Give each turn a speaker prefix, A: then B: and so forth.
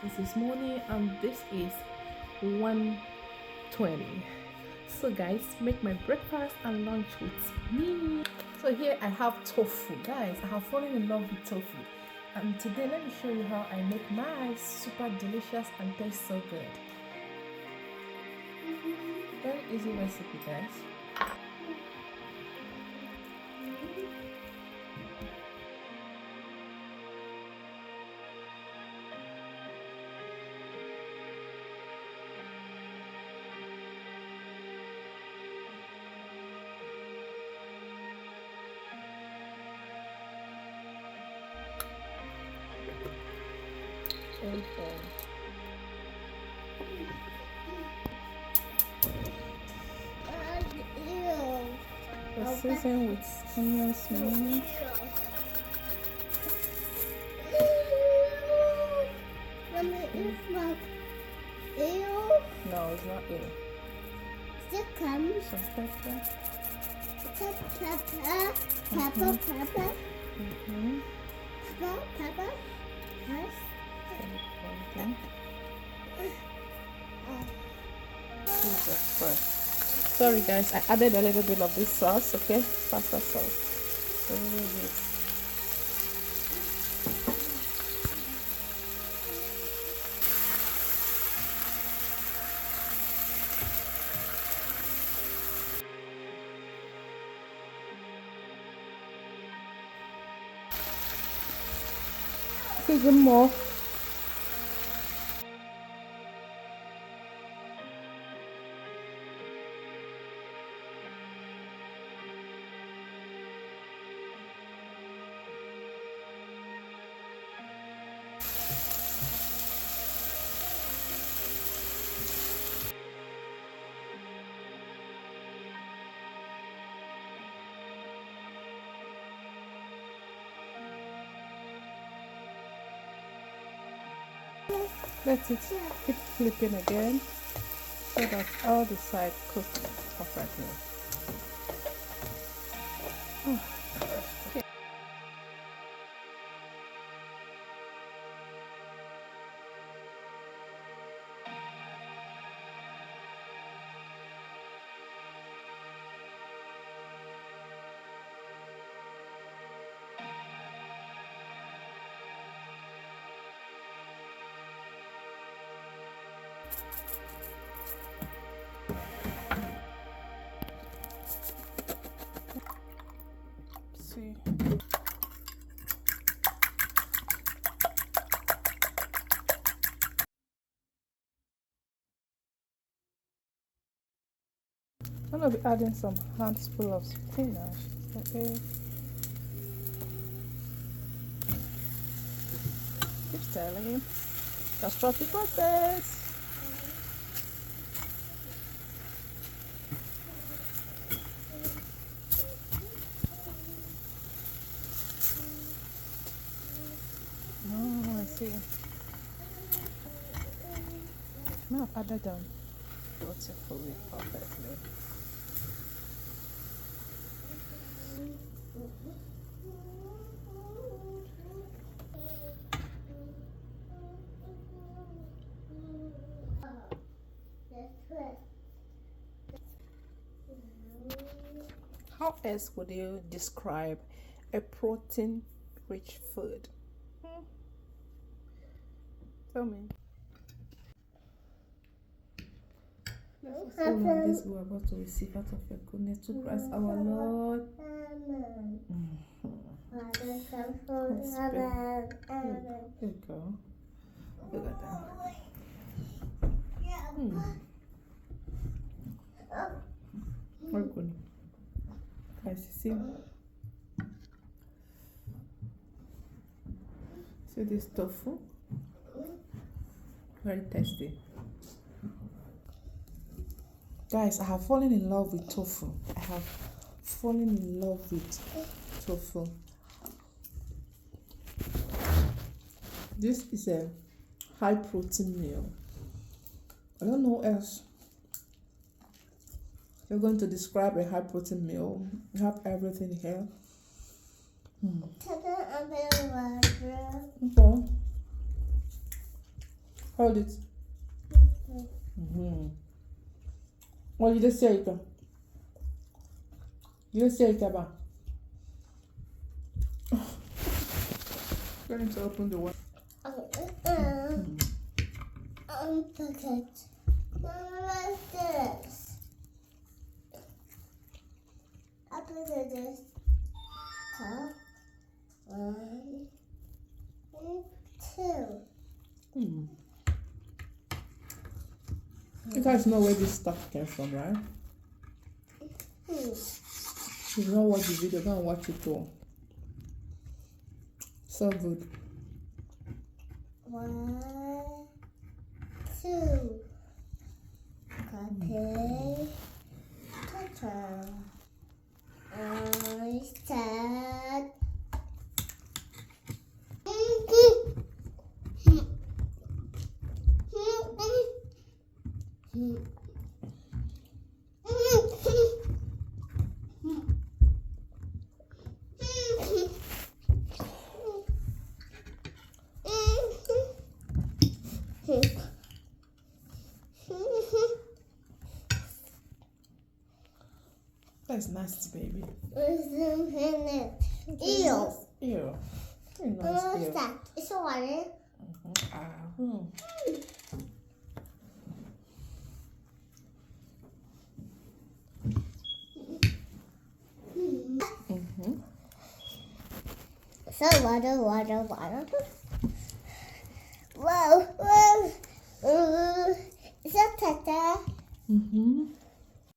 A: This is morning and this is 1:20. So guys, make my breakfast and lunch with me. So here I have tofu. Guys, I have fallen in love with tofu. And today let me show you how I make my super delicious and tastes so good. Very easy recipe, guys. Season with onions, mint. No, it's not ew.
B: Still comes.
A: Some pepper.
B: Pepper. Yes.
A: Okay. Jesus Christ. Sorry guys, I added a little bit of this sauce, okay? Pasta sauce. So this. Even more. Let it keep flipping again so that all the sides cook perfectly. Okay. See. I'm going to be adding some handful of spinach. Okay. Keep stirring. Just trust the process. Oh, I see. Now I've added them beautifully, perfectly. How else would you describe a protein-rich food? Tell me. Let's all of this we're about to receive out of your goodness to Christ our Lord. Here you go. Look at that. Very good. Guys, see this tofu? Very tasty. Guys, I have fallen in love with tofu. I have fallen in love with tofu. This is a high protein meal. I don't know else you're going to describe a high protein meal. You have everything here. Okay. Hold it. What did you say? You say it about. Going to open the one.
B: Pocket. Like this. I put this cup. 1, 2.
A: You guys know where this stuff came from, right? If you don't watch the video, go and watch it too. So good.
B: 1, 2. Copy. Ta-ta. I said.
A: That's nasty, baby.
B: Ew.
A: Ew. Very nice.
B: What's
A: Ew.
B: that? It's a water. So water. Whoa. Is that Tata?